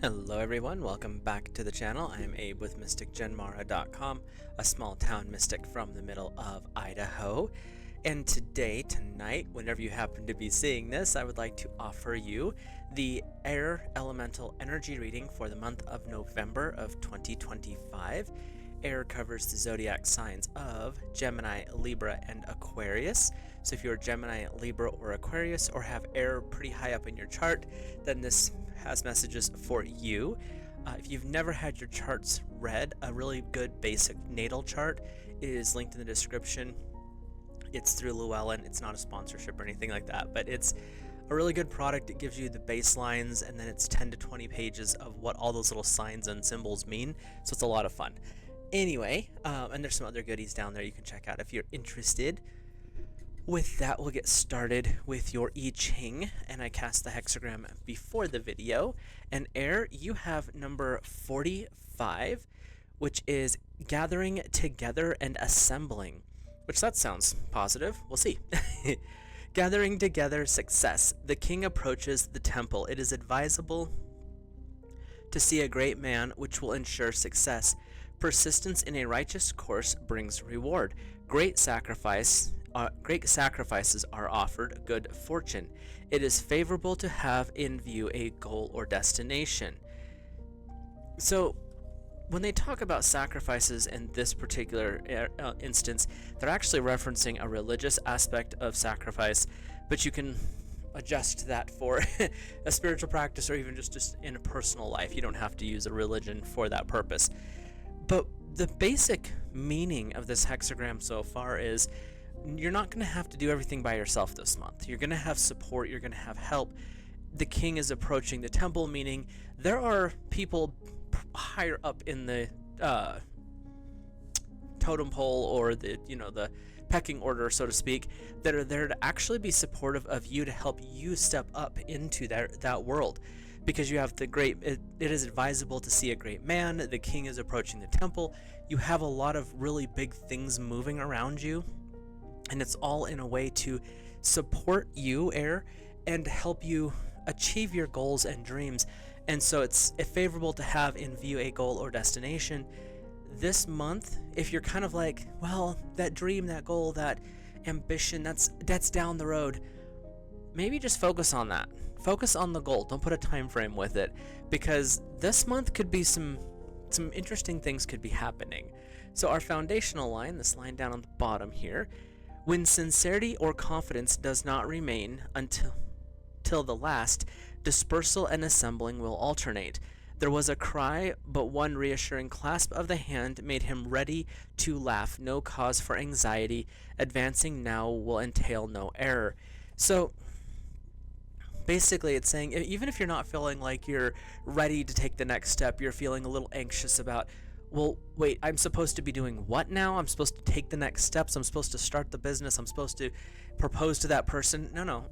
Hello everyone, welcome back to the channel. I am Abe with MysticGenmara.com, a small town mystic from the middle of Idaho. And tonight, whenever you happen to be seeing this, I would like to offer you the Air Elemental Energy Reading for the month of November of 2025. Air covers the zodiac signs of Gemini, Libra, and Aquarius. So if you're Gemini, Libra, or Aquarius, or have air pretty high up in your chart, then this has messages for you. If you've never had your charts read, a really good basic natal chart is linked in the description. It's through Llewellyn. It's not a sponsorship or anything like that, but it's a really good product. It gives you the baselines, and then it's 10 to 20 pages of what all those little signs and symbols mean. So it's a lot of fun. Anyway, and there's some other goodies down there you can check out if you're interested. With that, we'll get started with your I-ching, and I cast the hexagram before the video. And Air, you have number 45, which is gathering together and assembling, which that sounds positive. We'll see. Gathering together, success. The king approaches the temple. It is advisable to see a great man, which will ensure success. Persistence in a righteous course brings reward. Great sacrifices are offered good fortune. It is favorable to have in view a goal or destination. So when they talk about sacrifices in this particular instance, they're actually referencing a religious aspect of sacrifice, but you can adjust that for a spiritual practice or even just in a personal life. You don't have to use a religion for that purpose. But the basic meaning of this hexagram so far is you're not going to have to do everything by yourself this month. You're going to have support. You're going to have help. The king is approaching the temple, meaning there are people higher up in the totem pole or the pecking order, so to speak, that are there to actually be supportive of you to help you step up into that world. Because you have it is advisable to see a great man. The king is approaching the temple. You have a lot of really big things moving around you, and it's all in a way to support you, Air, and help you achieve your goals and dreams. And so it's favorable to have in view a goal or destination. This month, if you're kind of like, well, that dream, that goal, that ambition, that's down the road, maybe just focus on that. Focus on the goal. Don't put a time frame with it, because this month could be some interesting things could be happening. So our foundational line, this line down on the bottom here, when sincerity or confidence does not remain till the last, dispersal and assembling will alternate. There was a cry, but one reassuring clasp of the hand made him ready to laugh. No cause for anxiety. Advancing now will entail no error. So basically, it's saying even if you're not feeling like you're ready to take the next step, you're feeling a little anxious about, well, wait, I'm supposed to be doing what now? I'm supposed to take the next steps. I'm supposed to start the business. I'm supposed to propose to that person. No.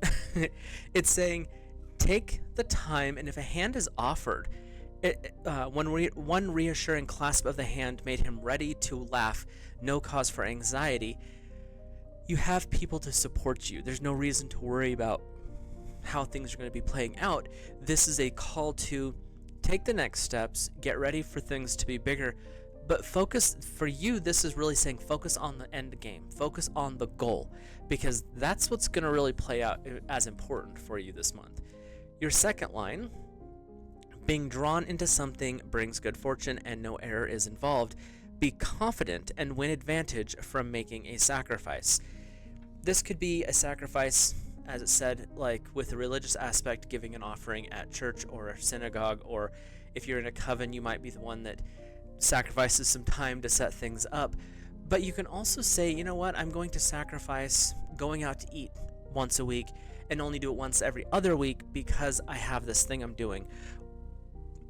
It's saying take the time, and if a hand is offered, one reassuring clasp of the hand made him ready to laugh. No cause for anxiety. You have people to support you. There's no reason to worry about how things are going to be playing out. This is a call to take the next steps, get ready for things to be bigger, but focus. For you, this is really saying focus on the end game, focus on the goal, because that's what's going to really play out as important for you this month. Your second line, being drawn into something brings good fortune and no error is involved. Be confident and win advantage from making a sacrifice. This could be a sacrifice, as it said, like with a religious aspect, giving an offering at church or a synagogue, or if you're in a coven, you might be the one that sacrifices some time to set things up. But you can also say, you know what, I'm going to sacrifice going out to eat once a week and only do it once every other week because I have this thing I'm doing.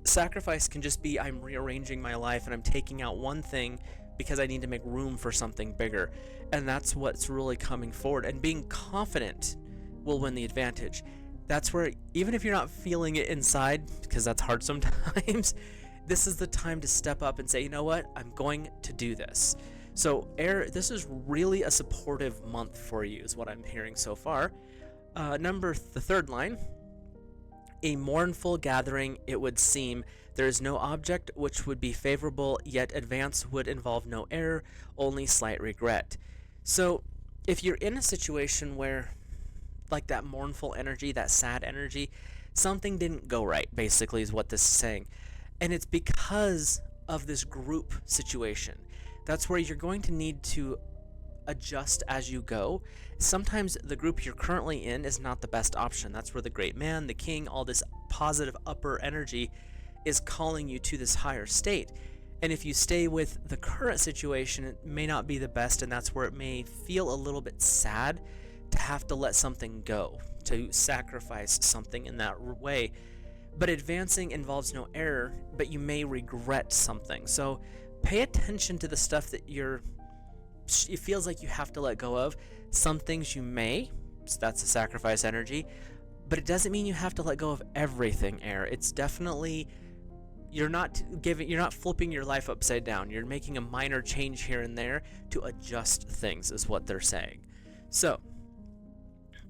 Sacrifice can just be I'm rearranging my life and I'm taking out one thing because I need to make room for something bigger. And that's what's really coming forward. And being confident will win the advantage. That's where, even if you're not feeling it inside, because that's hard sometimes, this is the time to step up and say, you know what, I'm going to do this. So Air, this is really a supportive month for you, is what I'm hearing so far. The third line, A mournful gathering, it would seem. There is no object which would be favorable, yet advance would involve no error, only slight regret. So, if you're in a situation where, like that mournful energy, that sad energy, something didn't go right, basically, is what this is saying. And it's because of this group situation. That's where you're going to need to adjust as you go. Sometimes the group you're currently in is not the best option. That's where the great man, the king, all this positive upper energy is calling you to this higher state. And if you stay with the current situation, it may not be the best, and that's where it may feel a little bit sad to have to let something go, to sacrifice something in that way. But advancing involves no error, but you may regret something. So pay attention to the stuff that it feels like you have to let go of. Some things you may, so that's a sacrifice energy, but it doesn't mean you have to let go of everything, air. It's definitely, you're not flipping your life upside down. You're making a minor change here and there to adjust things, is what they're saying. So,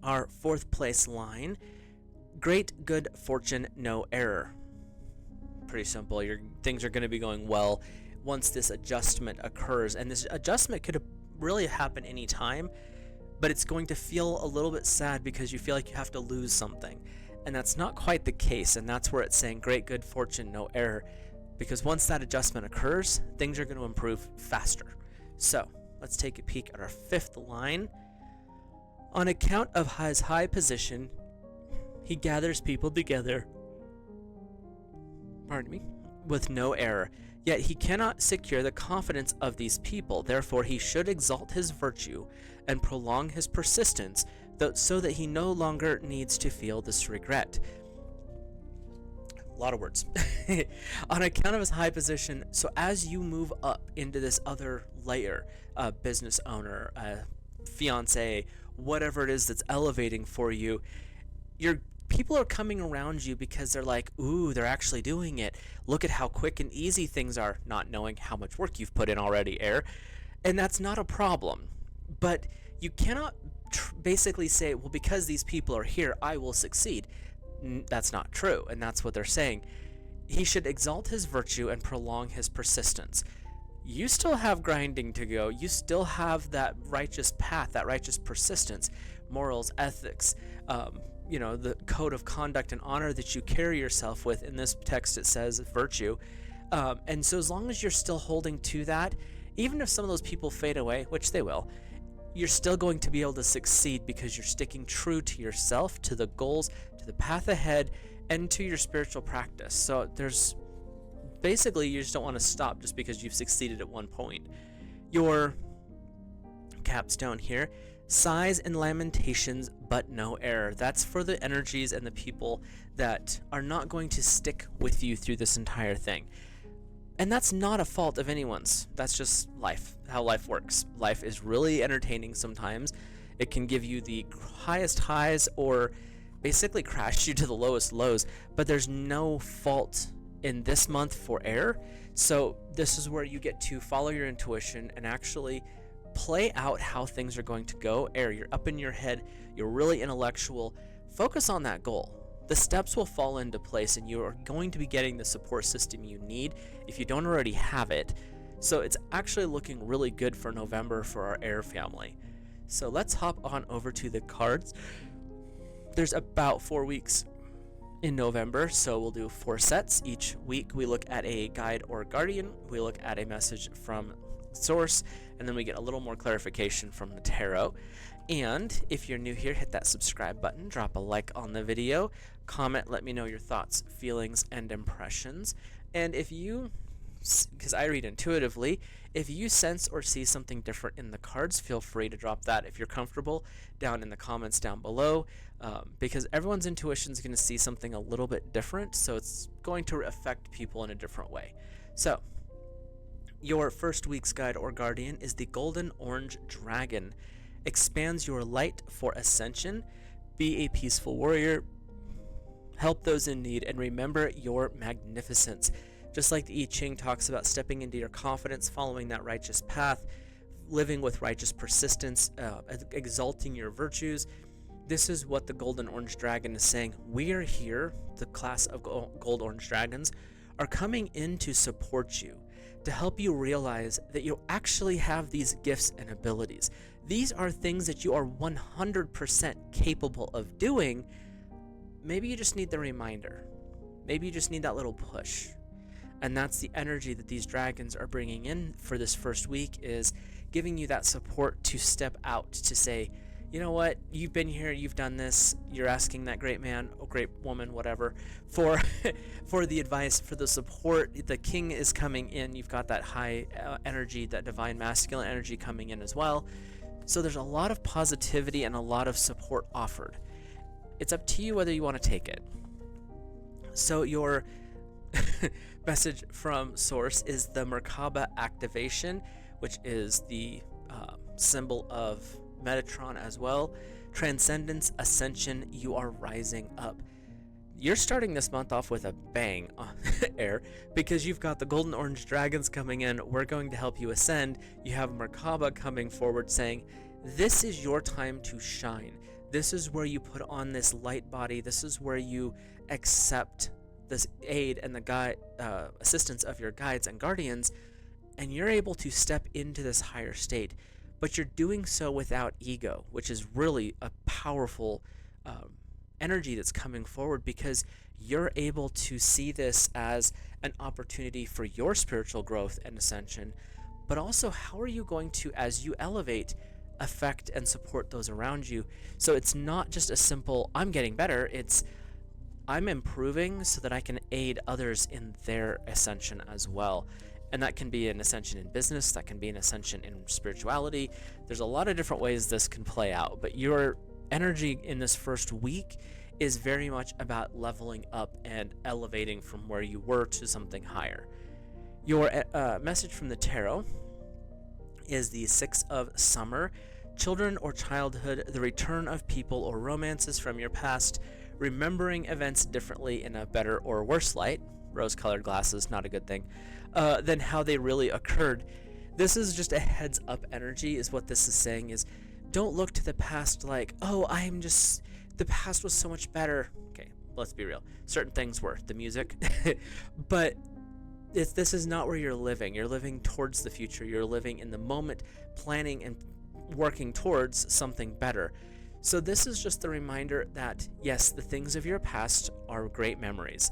our fourth place line, great good fortune, no error. Pretty simple. Things are going to be going well once this adjustment occurs, and this adjustment could really happen anytime, but it's going to feel a little bit sad because you feel like you have to lose something, and that's not quite the case. And that's where it's saying great good fortune, no error, because once that adjustment occurs, things are going to improve faster. So let's take a peek at our fifth line. On account of his high position, he gathers people together, with no error. Yet he cannot secure the confidence of these people. Therefore he should exalt his virtue and prolong his persistence, so that he no longer needs to feel this regret. A lot of words. On account of his high position, so as you move up into this other layer, business owner, fiance, whatever it is that's elevating for you, people are coming around you because they're like, ooh, they're actually doing it. Look at how quick and easy things are, not knowing how much work you've put in already, air. And that's not a problem. But you cannot basically say, well, because these people are here, I will succeed. That's not true. And that's what they're saying. He should exalt his virtue and prolong his persistence. You still have grinding to go. You still have that righteous path, that righteous persistence, morals, ethics, the code of conduct and honor that you carry yourself with. In this text it says virtue, and so as long as you're still holding to that, even if some of those people fade away, which they will, you're still going to be able to succeed because you're sticking true to yourself, to the goals, to the path ahead, and to your spiritual practice. So there's basically, you just don't want to stop just because you've succeeded at one point. Your capstone here, sighs and lamentations, but no error. That's for the energies and the people that are not going to stick with you through this entire thing. And that's not a fault of anyone's. That's just life, how life works. Life is really entertaining sometimes. It can give you the highest highs or basically crash you to the lowest lows, but there's no fault in this month for air. So this is where you get to follow your intuition and actually play out how things are going to go. Air, you're up in your head, you're really intellectual. Focus on that goal. The steps will fall into place and you are going to be getting the support system you need if you don't already have it. So it's actually looking really good for November for our air family. So let's hop on over to the cards. There's about 4 weeks in November, so we'll do 4 sets. Each week we look at a guide or guardian, we look at a message from source, and then we get a little more clarification from the tarot. And if you're new here, hit that subscribe button, drop a like on the video, comment, let me know your thoughts, feelings, and impressions. And if you, because I read intuitively, if you sense or see something different in the cards, feel free to drop that if you're comfortable down in the comments down below, because everyone's intuition is going to see something a little bit different, so it's going to affect people in a different way. So your first week's guide or guardian is the Golden Orange Dragon. Expands your light for ascension, be a peaceful warrior, help those in need, and remember your magnificence. Just like the I-ching talks about stepping into your confidence, following that righteous path, living with righteous persistence, exalting your virtues, this is what the golden orange dragon is saying. We are here, the class of gold orange dragons are coming in to support you, to help you realize that you actually have these gifts and abilities. These are things that you are 100% capable of doing. Maybe you just need the reminder. Maybe you just need that little push. And that's the energy that these dragons are bringing in for this first week, is giving you that support to step out, to say, you know what, you've been here, you've done this, you're asking that great man or great woman, whatever, for for the advice, for the support. The king is coming in. You've got that high energy, that divine masculine energy coming in as well. So there's a lot of positivity and a lot of support offered. It's up to you whether you want to take it. So your message from Source is the Merkaba activation, which is the symbol of Metatron as well. Transcendence, ascension, you are rising up. You're starting this month off with a bang, Air, because you've got the golden orange dragons coming in. We're going to help you ascend. You have Merkaba coming forward saying, this is your time to shine. This is where you put on this light body. This is where you accept this aid and the assistance of your guides and guardians, and you're able to step into this higher state. But you're doing so without ego, which is really a powerful energy that's coming forward, because you're able to see this as an opportunity for your spiritual growth and ascension. But also, how are you going to, as you elevate, affect and support those around you? So it's not just a simple, I'm getting better. It's, I'm improving so that I can aid others in their ascension as well. And that can be an ascension in business, that can be an ascension in spirituality. There's a lot of different ways this can play out, but your energy in this first week is very much about leveling up and elevating from where you were to something higher. Your message from the tarot is the Six of Summer. Children or childhood, the return of people or romances from your past, remembering events differently in a better or worse light. Rose-colored glasses, not a good thing, than how they really occurred. This is just a heads up energy, is what this is saying, is don't look to the past like, oh, the past was so much better. Okay, let's be real. Certain things were, the music, but this is not where you're living. You're living towards the future. You're living in the moment, planning and working towards something better. So this is just the reminder that, yes, the things of your past are great memories,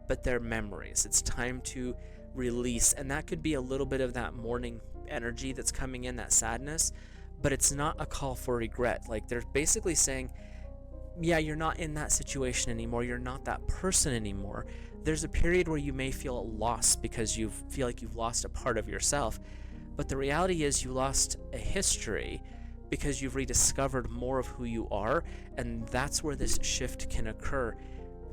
but they're memories. It's time to release, and that could be a little bit of that mourning energy that's coming in, that sadness, but it's not a call for regret. Like, they're basically saying, yeah, you're not in that situation anymore. You're not that person anymore. There's a period where you may feel lost because you feel like you've lost a part of yourself, but the reality is you lost a history because you've rediscovered more of who you are, and that's where this shift can occur.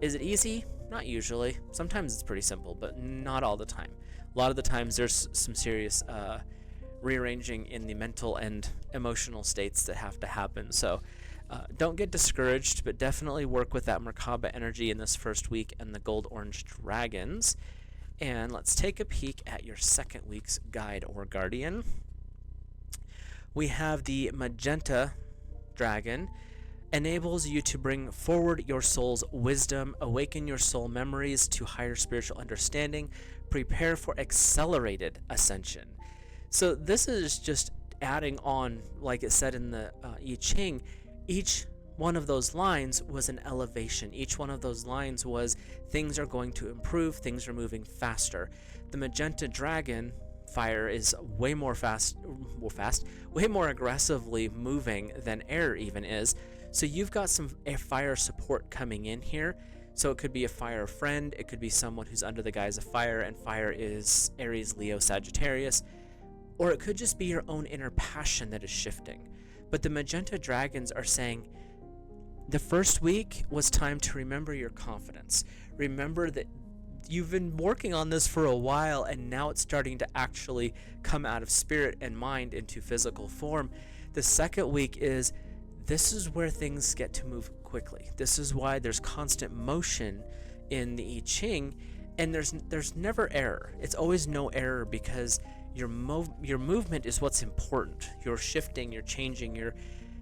Is it easy? Not usually. Sometimes it's pretty simple, but not all the time. A lot of the times there's some serious rearranging in the mental and emotional states that have to happen. So don't get discouraged, but definitely work with that Merkaba energy in this first week and the gold orange dragons. And let's take a peek at your second week's guide or guardian. We have the magenta dragon. Enables you to bring forward your soul's wisdom, awaken your soul memories to higher spiritual understanding, prepare for accelerated ascension. So this is just adding on, like it said in the I-ching, each one of those lines was an elevation. Each one of those lines was things are going to improve, things are moving faster. The magenta dragon fire is way more way more aggressively moving than air even is. So you've got some fire support coming in here. So it could be a fire friend, it could be someone who's under the guise of fire, and fire is Aries, Leo, Sagittarius, or it could just be your own inner passion that is shifting. But the magenta dragons are saying the first week was time to remember your confidence. Remember that you've been working on this for a while, and now it's starting to actually come out of spirit and mind into physical form. The second week is, this is where things get to move quickly. This is why there's constant motion in the I-ching, and there's never error. It's always no error, because your movement is what's important. You're shifting, you're changing,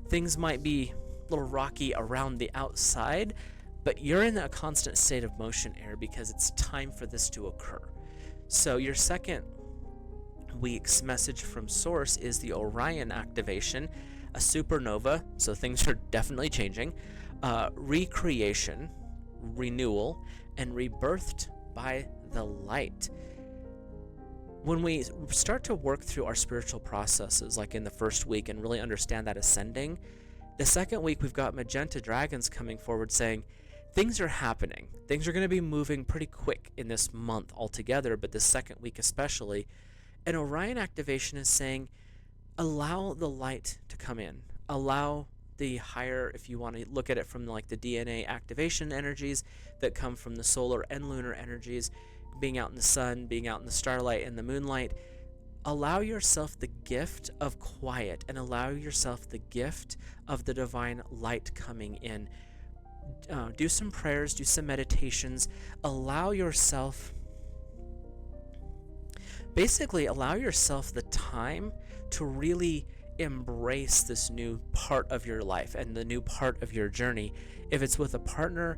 things might be little rocky around the outside, but you're in a constant state of motion, air, because it's time for this to occur. So your second week's message from source is the Orion activation, a supernova, so things are definitely changing, recreation, renewal, and rebirthed by the light. When we start to work through our spiritual processes, like in the first week, and really understand that ascending, the second week we've got magenta dragons coming forward saying things are happening. Things are going to be moving pretty quick in this month altogether, but the second week especially. And Orion activation is saying, allow the light to come in. Allow the higher, if you want to look at it from like the DNA activation energies that come from the solar and lunar energies, being out in the sun, being out in the starlight and the moonlight. Allow yourself the gift of quiet and allow yourself the gift of the divine light coming in. Do some prayers, do some meditations, allow yourself the time to really embrace this new part of your life and the new part of your journey. If it's with a partner,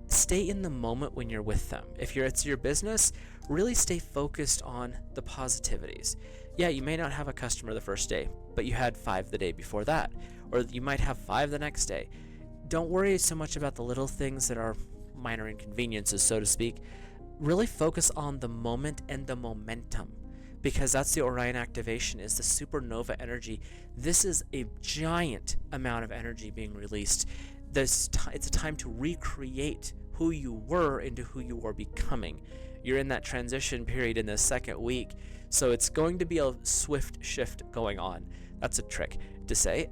stay in the moment when you're with them. If it's your business, really stay focused on the positivities. Yeah, you may not have a customer the first day, but you had 5 the day before that, or you might have 5 the next day. Don't worry so much about the little things that are minor inconveniences, so to speak. Really focus on the moment and the momentum, because that's the Orion activation, is the supernova energy. This is a giant amount of energy being released. It's a time to recreate who you were into who you are becoming. You're in that transition period in the second week, so it's going to be a swift shift going on. That's a trick to say.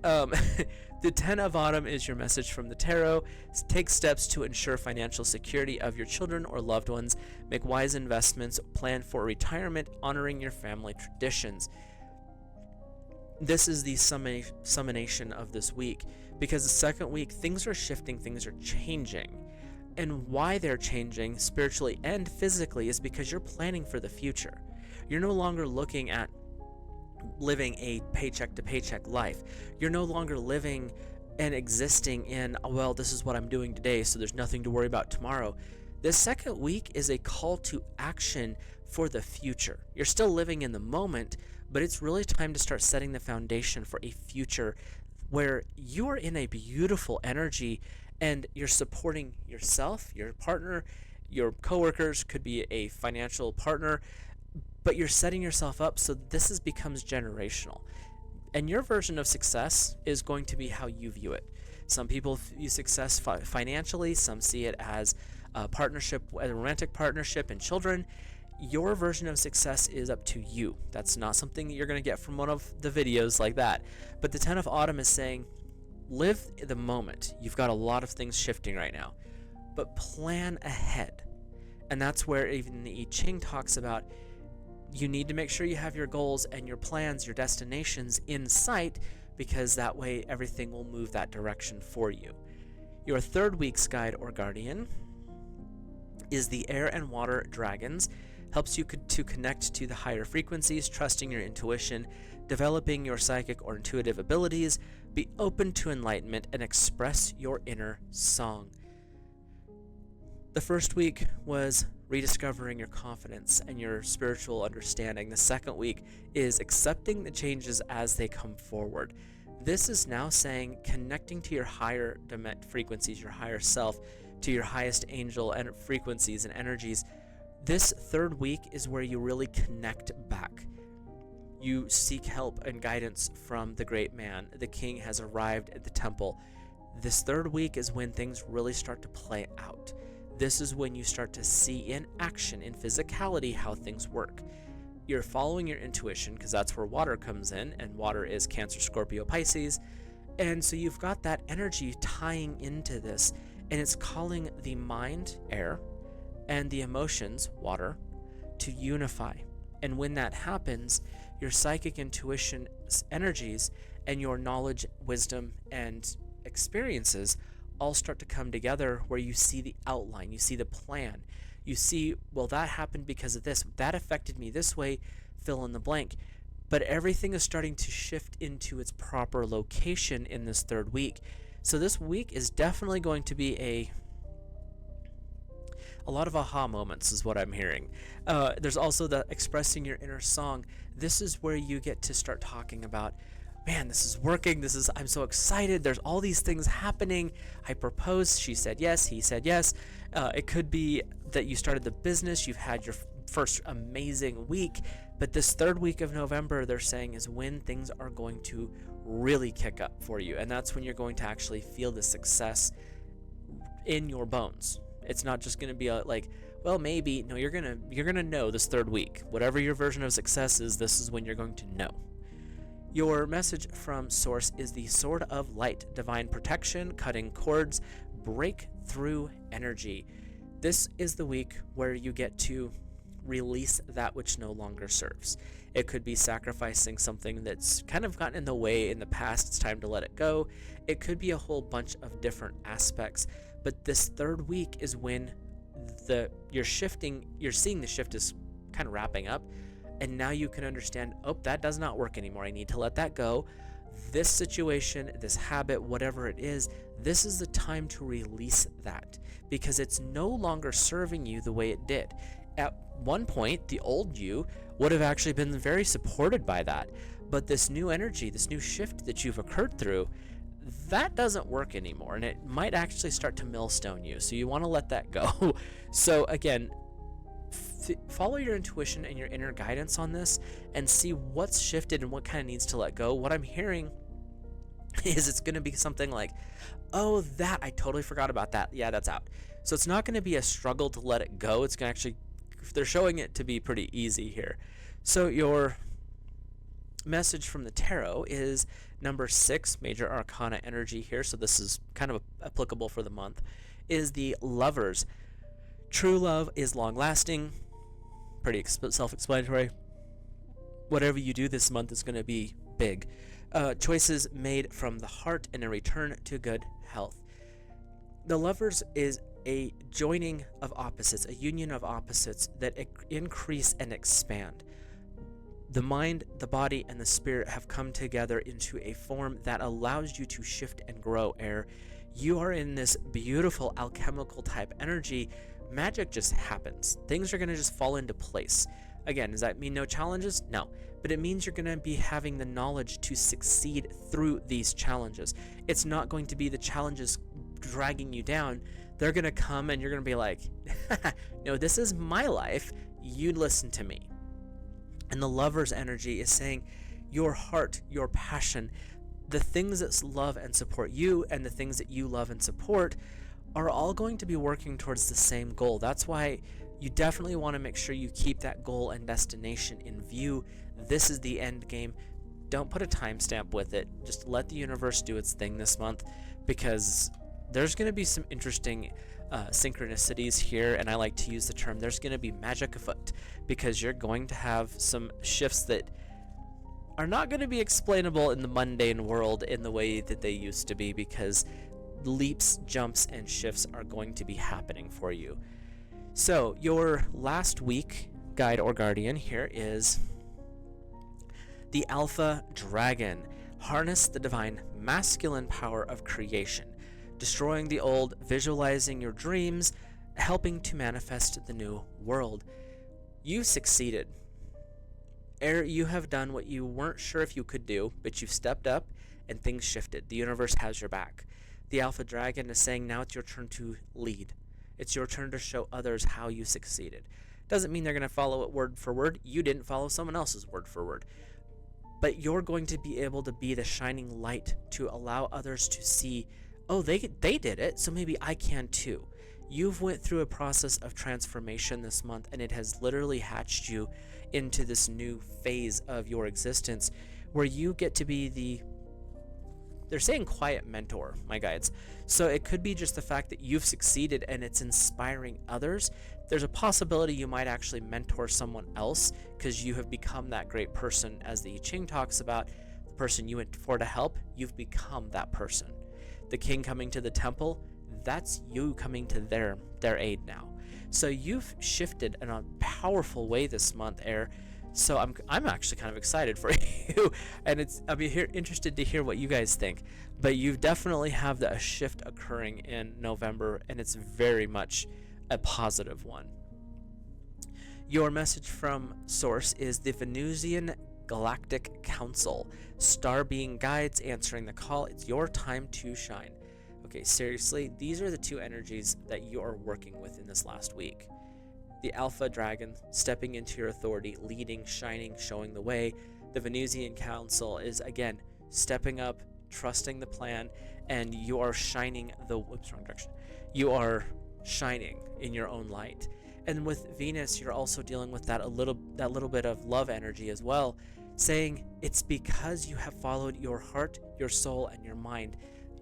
The 10 of Autumn is your message from the tarot. Take steps to ensure financial security of your children or loved ones. Make wise investments. Plan for retirement, honoring your family traditions. This is the summonation of this week, because the second week, things are shifting, things are changing. And why they're changing spiritually and physically is because you're planning for the future. You're no longer looking at living a paycheck to paycheck life. You're no longer living and existing in, well, this is what I'm doing today, so there's nothing to worry about tomorrow. This second week is a call to action for the future. You're still living in the moment, but it's really time to start setting the foundation for a future where you are in a beautiful energy and you're supporting yourself, your partner, your coworkers, could be a financial partner, but you're setting yourself up so this becomes generational. And your version of success is going to be how you view it. Some people view success financially, some see it as a partnership, a romantic partnership and children. Your version of success is up to you. That's not something that you're going to get from one of the videos like that. But the 10 of Autumn is saying, live the moment. You've got a lot of things shifting right now, but plan ahead. And that's where even the I-ching talks about, you need to make sure you have your goals and your plans, your destinations in sight, because that way everything will move that direction for you. Your third week's guide or guardian is the air and water dragons. Helps you to connect to the higher frequencies, trusting your intuition, developing your psychic or intuitive abilities, be open to enlightenment, and express your inner song. The first week was rediscovering your confidence and your spiritual understanding. The second week is accepting the changes as they come forward. This is now saying connecting to your higher frequencies, your higher self, to your highest angel and frequencies and energies. This third week is where you really connect back. You seek help and guidance from the great man. The king has arrived at the temple. This third week is when things really start to play out. This is when you start to see in action, in physicality, how things work. You're following your intuition, because that's where water comes in, and water is Cancer, Scorpio, Pisces. And so you've got that energy tying into this, and it's calling the mind, air, and the emotions, water, to unify. And when that happens, your psychic intuition energies and your knowledge, wisdom, and experiences all start to come together, where you see the outline, you see the plan, you see, well, that happened because of this, that affected me this way, fill in the blank. But everything is starting to shift into its proper location in this third week. So this week is definitely going to be a lot of aha moments is what I'm hearing. There's also the expressing your inner song. This is where you get to start talking about, man, this is working. I'm so excited. There's all these things happening. I proposed. She said yes. He said yes. It could be that you started the business. You've had your first amazing week. But this third week of November, they're saying, is when things are going to really kick up for you. And that's when you're going to actually feel the success in your bones. It's not just going to be like, well, maybe. No, you're gonna know this third week. Whatever your version of success is, this is when you're going to know. Your message from Source is the Sword of Light, divine protection, cutting cords, breakthrough energy. This is the week where you get to release that which no longer serves. It could be sacrificing something that's kind of gotten in the way in the past. It's time to let it go. It could be a whole bunch of different aspects. But this third week is when you're seeing the shift is kind of wrapping up, and now you can understand, oh, that does not work anymore. I need to let that go. This situation, this habit, whatever it is, this is the time to release that because it's no longer serving you the way it did. At one point, the old you would have actually been very supported by that, but this new energy, this new shift that you've occurred through, that doesn't work anymore, and it might actually start to millstone you. So you want to let that go. So again, follow your intuition and your inner guidance on this and see what's shifted and what kind of needs to let go. What I'm hearing is it's going to be something like, oh, that I totally forgot about that. Yeah, that's out. So it's not going to be a struggle to let it go. It's going to actually, they're showing it to be pretty easy here. So your message from the tarot is number 6, major arcana energy here. So this is kind of applicable for the month, is the Lovers. True love is long lasting. Pretty self-explanatory. Whatever you do this month is going to be big. Choices made from the heart and a return to good health. The Lovers is a joining of opposites, a union of opposites that increase and expand. The mind, the body, and the spirit have come together into a form that allows you to shift and grow. You are in this beautiful alchemical type energy. Magic just happens. Things are going to just fall into place. Again, does that mean no challenges? No. But it means you're going to be having the knowledge to succeed through these challenges. It's not going to be the challenges dragging you down. They're going to come and you're going to be like, no, this is my life. You listen to me. And the Lover's energy is saying your heart, your passion, the things that love and support you and the things that you love and support are all going to be working towards the same goal. That's why you definitely want to make sure you keep that goal and destination in view. This is the end game. Don't put a timestamp with it. Just let the universe do its thing this month, because there's going to be some interesting synchronicities here, and I like to use the term there's going to be magic afoot, because you're going to have some shifts that are not going to be explainable in the mundane world in the way that they used to be, because leaps, jumps, and shifts are going to be happening for you. So your last week guide or guardian here is the Alpha Dragon. Harness the divine masculine power of creation, destroying the old, visualizing your dreams, helping to manifest the new world. You succeeded. You have done what you weren't sure if you could do, but you've stepped up and things shifted. The universe has your back. The Alpha Dragon is saying now it's your turn to lead. It's your turn to show others how you succeeded. Doesn't mean they're going to follow it word for word. You didn't follow someone else's word for word. But you're going to be able to be the shining light to allow others to see, oh, they did it, so maybe I can too. You've went through a process of transformation this month, and it has literally hatched you into this new phase of your existence where you get to be they're saying quiet mentor, my guides. So it could be just the fact that you've succeeded and it's inspiring others. There's a possibility you might actually mentor someone else because you have become that great person. As the I-ching talks about, the person you went for to help, you've become that person. The king coming to the temple, that's you coming to their aid now. So you've shifted in a powerful way this month, So I'm actually kind of excited for you, and I'll be interested to hear what you guys think. But you definitely have a shift occurring in November, and it's very much a positive one. Your message from Source is the Venusian Galactic Council. Star being guides answering the call. It's your time to shine. Okay, seriously, these are the two energies that you are working with in this last week. The Alpha Dragon, stepping into your authority, leading, shining, showing the way. The Venusian Council is, again, stepping up, trusting the plan, and you are shining wrong direction. You are shining in your own light. And with Venus, you're also dealing with that little bit of love energy as well, saying it's because you have followed your heart, your soul, and your mind.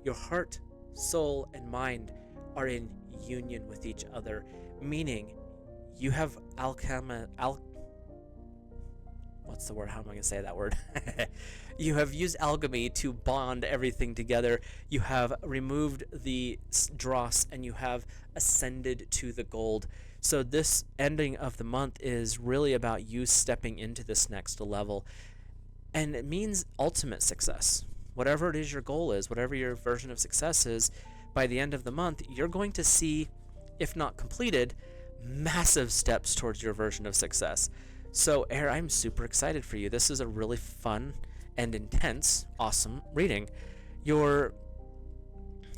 Your heart, soul, and mind are in union with each other, meaning you have what's the word? How am I going to say that word? You have used alchemy to bond everything together. You have removed the dross and you have ascended to the gold. So this ending of the month is really about you stepping into this next level. And it means ultimate success. Whatever it is your goal is, whatever your version of success is, by the end of the month, you're going to see, if not completed, massive steps towards your version of success. So, Air, I'm super excited for you. This is a really fun and intense, awesome reading. Your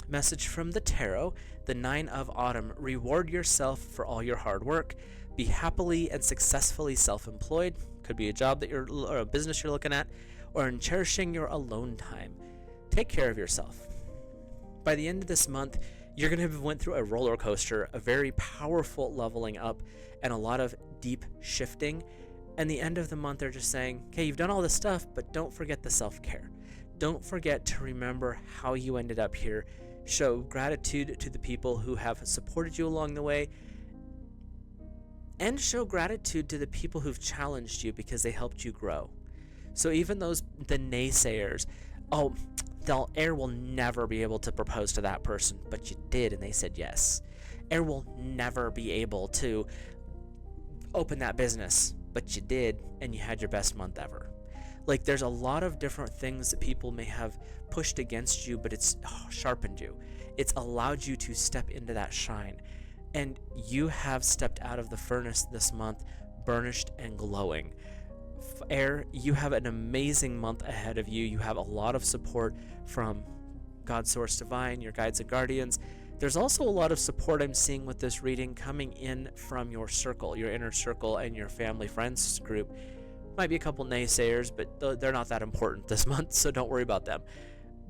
message from the tarot, the 9 of Autumn. Reward yourself for all your hard work. Be happily and successfully self-employed. Could be a job or a business you're looking at, or in cherishing your alone time. Take care of yourself. By the end of this month, you're going to have went through a roller coaster, a very powerful leveling up, and a lot of deep shifting. And the end of the month, they're just saying, okay, you've done all this stuff, but don't forget the self-care. Don't forget to remember how you ended up here. Show gratitude to the people who have supported you along the way, and show gratitude to the people who've challenged you because they helped you grow. So even the naysayers, Air will never be able to propose to that person, but you did and they said yes. Air will never be able to open that business, but you did and you had your best month ever. Like, there's a lot of different things that people may have pushed against you, but it's sharpened you. It's allowed you to step into that shine. And you have stepped out of the furnace this month, burnished and glowing. Air, you have an amazing month ahead of you. You have a lot of support from God Source Divine, your guides and guardians. There's also a lot of support I'm seeing with this reading coming in from your circle, your inner circle, and your family friends group. Might be a couple naysayers, but they're not that important this month, so don't worry about them.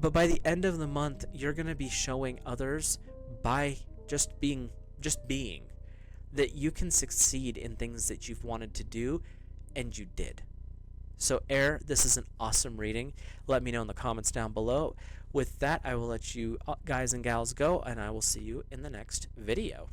But by the end of the month, you're going to be showing others by just being that you can succeed in things that you've wanted to do, and you did. So Air, this is an awesome reading. Let me know in the comments down below. With that, I will let you guys and gals go, and I will see you in the next video.